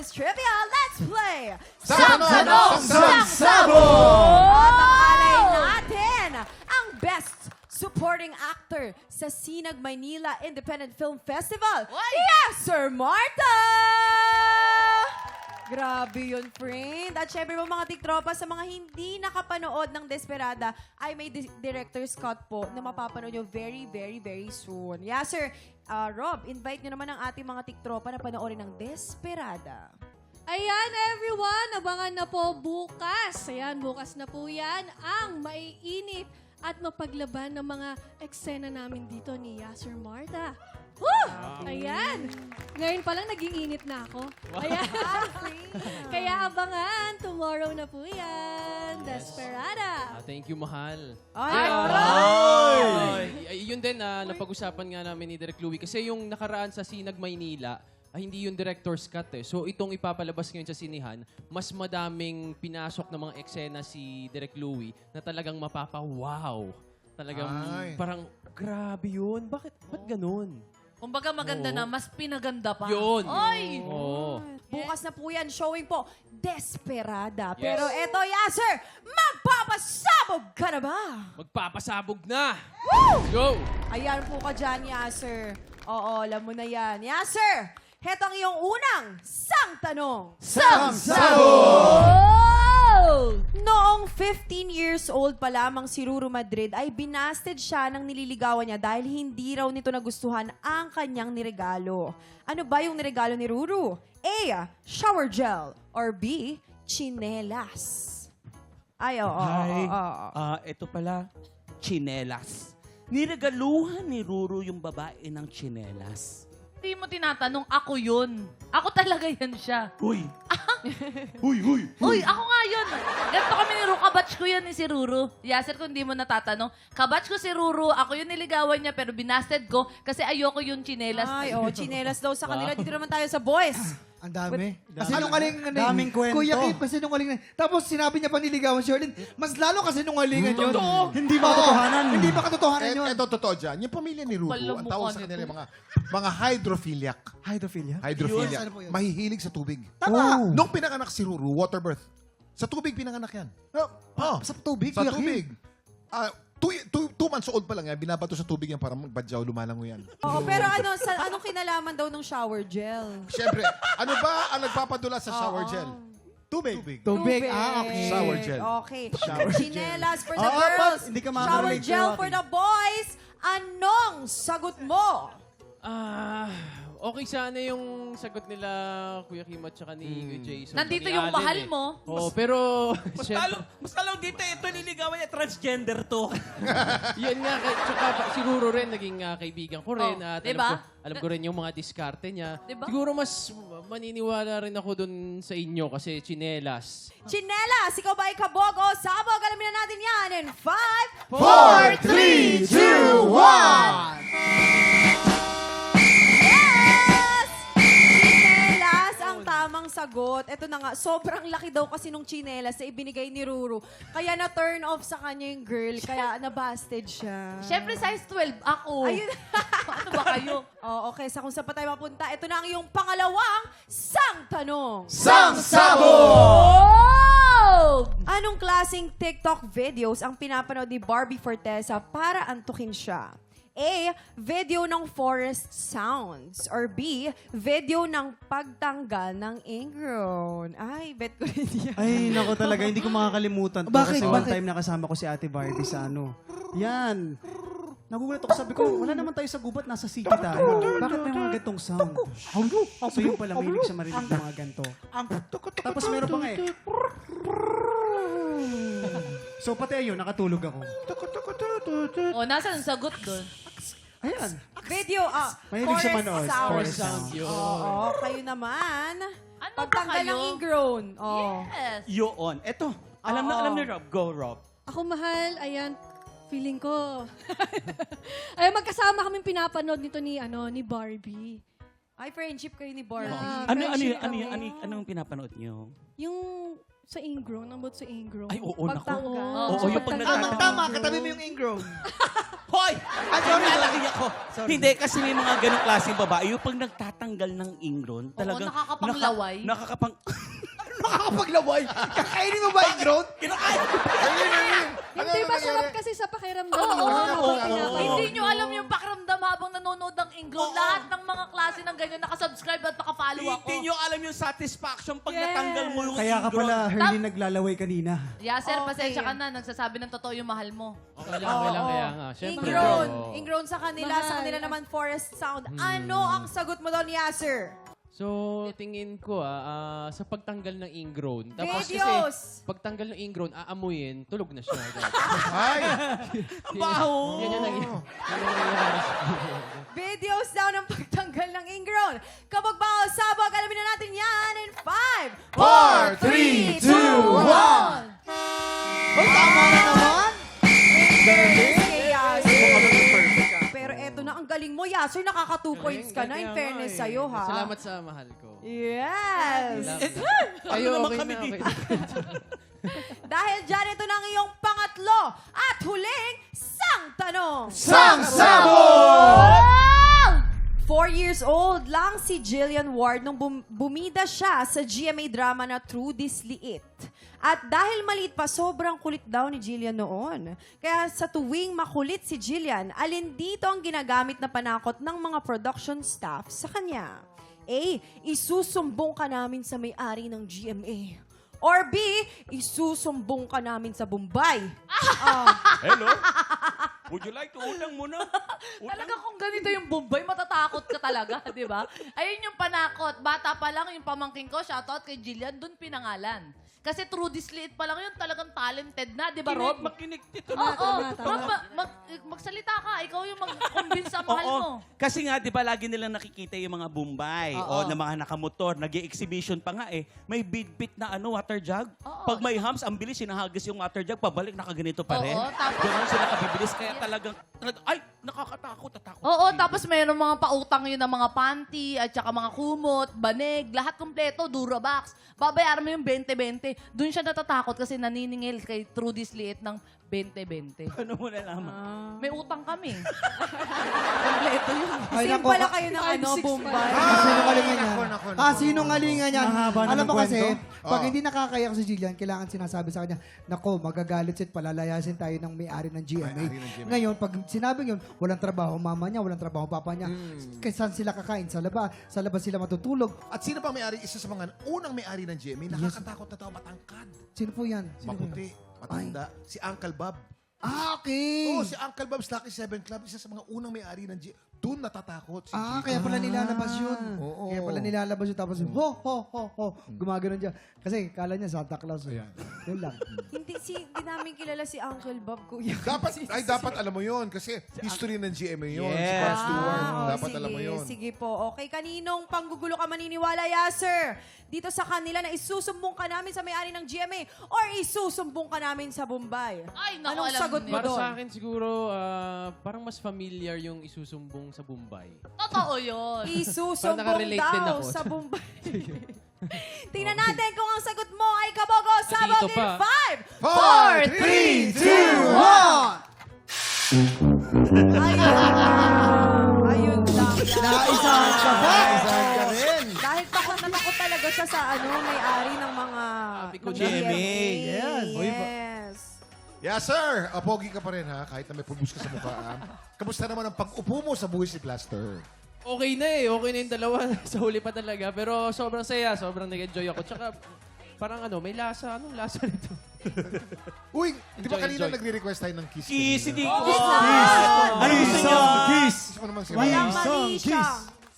Quiz Trivia. Let's play! Tanong, Sabo! At ang alay natin, ang Best Supporting Actor sa Sinag Maynila Independent Film Festival. Yes, Sir Marta! Grabe yun, friend. At syempre mga tiktropa, sa mga hindi nakapanood ng Desperada, ay may director's cut po na mapapanood nyo very, very, very soon. Yeah, sir. Rob, invite nyo naman ang ating mga tiktropa na panoorin ng Desperada. Ayan, everyone. Abangan na po bukas. Ayan, bukas na po yan ang maiinit at mapaglaban ng mga eksena namin dito ni Sir Marta. Woo! Ayan. Ngayon pa lang naging init na ako. Ayan. Kaya abangan. Tomorrow na po yan. Desperada. Thank you, mahal. Yun din, napag-usapan nga namin ni Direk Louie. Kasi yung nakaraan sa Sinag Maynila, hindi yung director's cut eh. So itong ipapalabas ngayon sa sinihan, mas madaming pinasok ng mga eksena si Direk Louie na talagang mapapa-wow. Talagang parang, grabe yun. Ba't ganun? Kumbaga maganda na, mas pinaganda pa. Yun. Oy! Oo. Bukas na po yan, showing po, Desperada. Pero eto, sir, magpapasabog ka na ba? Magpapasabog na! Woo! Go! Ayan po ka dyan, sir. Oo, alam mo na yan. sir, heto ang iyong unang sang tanong. Noong 15 years old pa lamang si Ruru Madrid ay binasted siya ng nililigawan niya dahil hindi raw nito nagustuhan ang kanyang niregalo. Ano ba yung niregalo ni Ruru? A. Shower gel. Or B. Chinelas. Ay, oo. Ito pala, chinelas. Niregaluhan ni Ruru yung babae ng chinelas. Hindi mo tinatanong, ako yun. Ako talaga yan siya. Uy! Uy, ako nga yun. Ganito kami ni Ruru. Kabatch ko yan ni si Ruru. Yasser, kung hindi mo natatanong. Kabatch ko si Ruru. Ako yung niligawan niya pero binasted ko kasi ayoko yung chinelas. Ay, chinelas daw sa kanila. Dito naman tayo sa boys. Ang dami. Kasinungaling na Daming kwento. Kuya Kip, kasinungaling na. Tapos sinabi niya pa niligawan si Erlyn, mas lalo kasinungalingan yun. Totoo. Hindi ba katotohanan? Hindi ba katotohanan yun? Ito totoo dyan. Yung pamilya ni Ruru, Walang ang tawag mukha sa kanila nito. mga hydrophiliac. Hydrophilia? Hydrophilia. Yun, ano po yun? Mahihilig sa tubig. Tama. Nung pinanganak si Ruru, water birth. Sa tubig pinanganak yan. Sa tubig? Sa Kuya Kip? tubig. 2 months old pa lang yan, binabato sa tubig yan para magbadyaw, lumalango yan. Oo, pero anong kinalaman daw ng shower gel? Siyempre, ano ba ang nagpapadula sa shower gel? Tubig. Tubig. Okay. Shower gel. Okay. Chinelas for the Oo, girls. Pat, hindi ka Shower makaka-relate gel kay for Joaquin. the boys. Anong sagot mo? Okay sana yung sagot nila Kuya Kim at saka ni Kuya Jason. Nandito ni yung Allen mahal eh. mo. Oo, pero Mas talo dito, ito niligawan niya, transgender to. yun nga, tsaka si Ruru rin, naging kaibigan ko rin. At diba? alam ko rin yung mga diskarte niya. Diba? Siguro mas maniniwala rin ako dun sa inyo kasi chinelas. Chinelas, ikaw ba ay kabog o sabog? Alamin na natin yan in 5, 4, 3, 2, 1! Yes! Chinelas ang tamang sagot. Ito na nga, sobrang laki daw kasi nung chinelas na ibinigay ni Ruru. Kaya na-turn off sa kanya yung girl, kaya nabasted siya. Siyempre, size 12 ako. Ayun. Ano ba kayo? Oh, okay, sa kung saan pa tayo mapunta, ito na ang iyong pangalawang sang tanong. Anong klaseng TikTok videos ang pinapanood ni Barbie Fortesa para antukin siya? A. Video ng forest sounds. Or B. Video ng pagtanggal ng ingrown. Ay, bet ko rin yan. Ay, nako talaga. Hindi ko makakalimutan to. Bakit? Kasi one Bakit? time nakasama ko si Ate Barbie sa ano. Yan. Nagugulat ako. Sabi ko, wala naman tayo sa gubat. Nasa city tayo. Bakit may mga gantong sound? So yun pala, mahilig siya marinig ng mga ganto. Tapos meron pa nga eh. So pati ayun, nakatulog ako. O, nasa ang sagot doon? Ayan. Video, Mahilig siya manood. sounds. Forest Sound sound. yun. Oo, kayo naman. Ano Pagtanggal ba kayo? ng ingrown. Oh. Yes. Yun. Ito. Alam ni Rob. Go, Rob. Ako mahal, ayan, feeling ko. Ay, magkasama kaming pinapanood nito ni Barbie. Ay, friendship kayo ni Barbie. Yeah. Ano Friendship kami. anong pinapanood niyo? Yung Sa ingrown, ambot sa ingrown. Ay, oo, naku. Pagtanggal. Oo, yung pag nagtatanggal. Tama, katabi mo yung ingrown. Hoy! sorry. Nalagay ako. Hindi, kasi may mga ganong klaseng babae. Yung pag nagtatanggal ng ingron, talagang... nakakapanglaway. Nakakapaglaway. Kakainin mo ba ingrown? Hindi masarap kasi sa pakiramdam. Oo, Habang oo. pinapanood Hindi nyo mo. alam yung pakiramdam habang nanonood ng Ingron. Lahat ng mga klase ng ganyan, nakasubscribe at nakafollow ako. Hindi nyo alam yung satisfaction pag Yes. natanggal mo yung Kaya ka ingron. pala, Herly, naglalaway kanina. Sir, Okay. pasensya ka na. Nagsasabi ng totoo yung mahal mo. Okay lang, kaya nga. Siyempre. Ingrown. Oo. Ingrown sa kanila. Sa Mahal. kanila naman, Forest Sound. Ano ang sagot mo doon, Yasser? So, tingin ko sa pagtanggal ng ingrown. Tapos Videos. kasi, pagtanggal ng ingrown, aamuyin, tulog na siya. Ay! Ang baho! Yan yung nangyayari. Videos daw ng pagtanggal ng ingrown. Kapag ba sabag, alamin na natin yan in 5, 4, 3, 2, 1! Hoy, tama na naman! Pero eto na, ang galing mo, Yasser. Nakaka 2 points ka na. In fairness sa'yo, ha? Salamat sa mahal ko. Yes! Kayo, naman okay kami na. dito? Dahil dyan, ito na ang iyong pangatlo at huling sang tanong. Sangsabo! 4 years old lang si Jillian Ward nung bumida siya sa GMA drama na True This Liit. At dahil maliit pa, sobrang kulit daw ni Jillian noon. Kaya sa tuwing makulit si Jillian, alin dito ang ginagamit na panakot ng mga production staff sa kanya? A. Isusumbong ka namin sa may-ari ng GMA. Or B. Isusumbong ka namin sa Bombay. Hello? Would you like to utang muna? Talaga kung ganito yung Bombay, matatakot ka talaga, di ba? Ayun yung panakot. Bata pa lang yung pamangking ko, shoutout kay Jillian, dun pinangalan. Kasi True This Liit pa lang yun, talagang talented na, di ba, Rob? Makinig dito. Oo, Rob, magsalita ka. Ikaw yung mag-convince sa mahal mo. Kasi nga, di ba, lagi nilang nakikita yung mga Bombay o Oo. na mga nakamotor, nag-exhibition pa nga eh. May bit na water jug. Oo. Pag may humps, ang bilis, sinahagis yung water jug, pabalik, nakaganito pa rin. Oo, tapos- Ganun sila kabibilis, kaya talagang, ay, nakakatakot, tatakot. Oo, tapos mayroong mga pautang yun ng mga panty, at saka mga kumot, banig, lahat kompleto, Durabox. Babayaran mo yung 20-20. Doon siya natatakot kasi naniningil kay True This Liit ng 20-20. Ano mo nalaman? May utang kami. kompleto yun. Ay, Same nako, pala kayo ng Bombay. Sinungalingan yan. Nako. Sinungalingan yan. Mahaba na Alam ng mo kasi, kwento. pag Oo. hindi nakakayak si Jillian, kailangan sinasabi sa kanya, nako, magagalit siya at palalayasin tayo ng may-ari ng GMA. May-ari ng GMA. Ngayon, pag sinabing yun, walang trabaho mama niya, walang trabaho papa niya. Kasi saan sila kakain? Sa labas. Sa labas sila matutulog. At sino pa may-ari? Isa sa mga unang may-ari ng GMA, nakakatakot na tao, matangkad. Sino po yan? Sino po yan? Maputi, matanda. Si Uncle Bob. Okay. Oo, si Uncle Bob's Lucky 7 Club, isa sa mga unang may-ari ng GMA. Doon natatakot si GMA. Kaya pala nilalabas yun. Oo. Kaya pala nilalabas yun. Tapos, ho. Gumagano'n dyan. Kasi kala niya Santa Claus. Ayan. Yun lang. Hindi namin kilala si Uncle Bob, kuya. Dapat alam mo yun kasi history ng GMA yun. Si Yes. Paul Stewart. Dapat sige, alam mo yun. Sige po. Okay, kaninong panggugulo ka maniniwala, Yasser? Dito sa kanila na isusumbong ka namin sa may-ari ng GMA or isusumbong ka namin sa Bombay? Ay, naku, Anong alam sagot niyo. mo Para doon? sa akin siguro, parang mas familiar yung isusumbong sa Bombay. Totoo yun. Parang Isusumbong nakarelate din daw ako. sa Bombay. Tingnan natin kung ang sagot mo ay kabogo sabog dito in pa. 5, 4, 3, 2, 1. Ayun lang. Naisahan ka ba? Naisahan ka rin. Dahil takot na takot talaga siya sa may-ari ng mga ko ng GMA. Yes. Yes. Yes, sir. Pogi ka pa rin, ha? Kahit na may pubus ka sa mukha. Kamusta naman ang pag-upo mo sa buhay si Blaster? Okay na eh. Okay na yung dalawa. Sa huli pa talaga. Pero sobrang saya. Sobrang nag-enjoy ako. Tsaka parang may lasa. Anong lasa nito? Uy, di ba Enjoy, kanina enjoy. nagre-request tayo ng kiss? Kiss, hindi ko. Ano gusto niyo? Kiss! Kiss mo naman sila. Walang mali siya.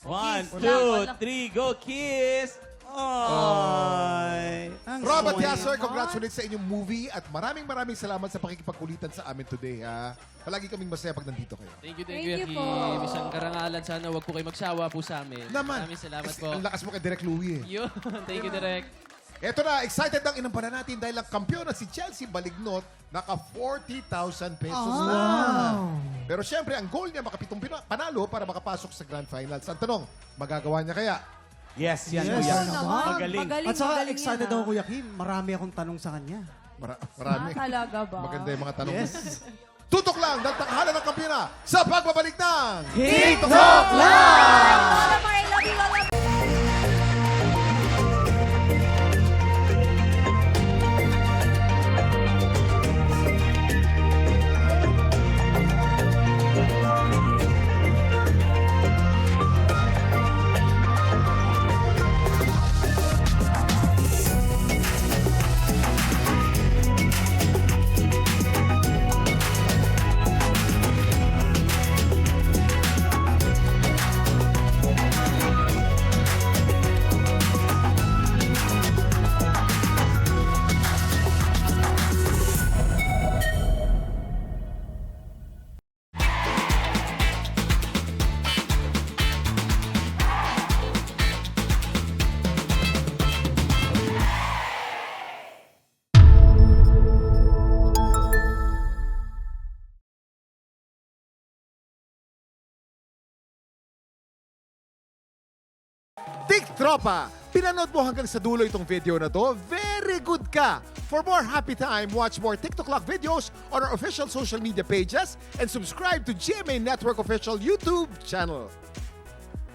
1, 2, 3, go, kiss! Ay. Robert Yasser, congratulations sa inyong movie at maraming salamat sa pakikipagkulitan sa amin today, ha? Palagi kaming masaya pag nandito kayo. Thank you, Thank you Yaki. po. Isang karangalan. Sana wag po kayo magsawa po sa amin. Naman. Maraming salamat Kasi po. Ang lakas mo kay Direk Louie. Yun. Thank you, Direk. Eto na, excited ang inampanan natin dahil ang kampiyon na si Chelsea Balignot naka 40,000 pesos na. Pero syempre, ang goal niya makapitong panalo para makapasok sa Grand Finals. Ang tanong, magagawa niya kaya? Yes, yan, Yes. kuya. Naman. Magaling. At saka magaling excited yan, ako, Kuya Kim. Marami akong tanong sa kanya. Marami. Talaga ba? Maganda yung mga tanong. Yes. Tutok lang ng takhala ng kampiyona sa pagbabalik ng TikTok Lola Mar, I love you, Lola. Tik Tropa! Pinanood mo hanggang sa dulo itong video na to? Very good ka! For more happy time, watch more TikTok Lock videos on our official social media pages and subscribe to GMA Network official YouTube channel.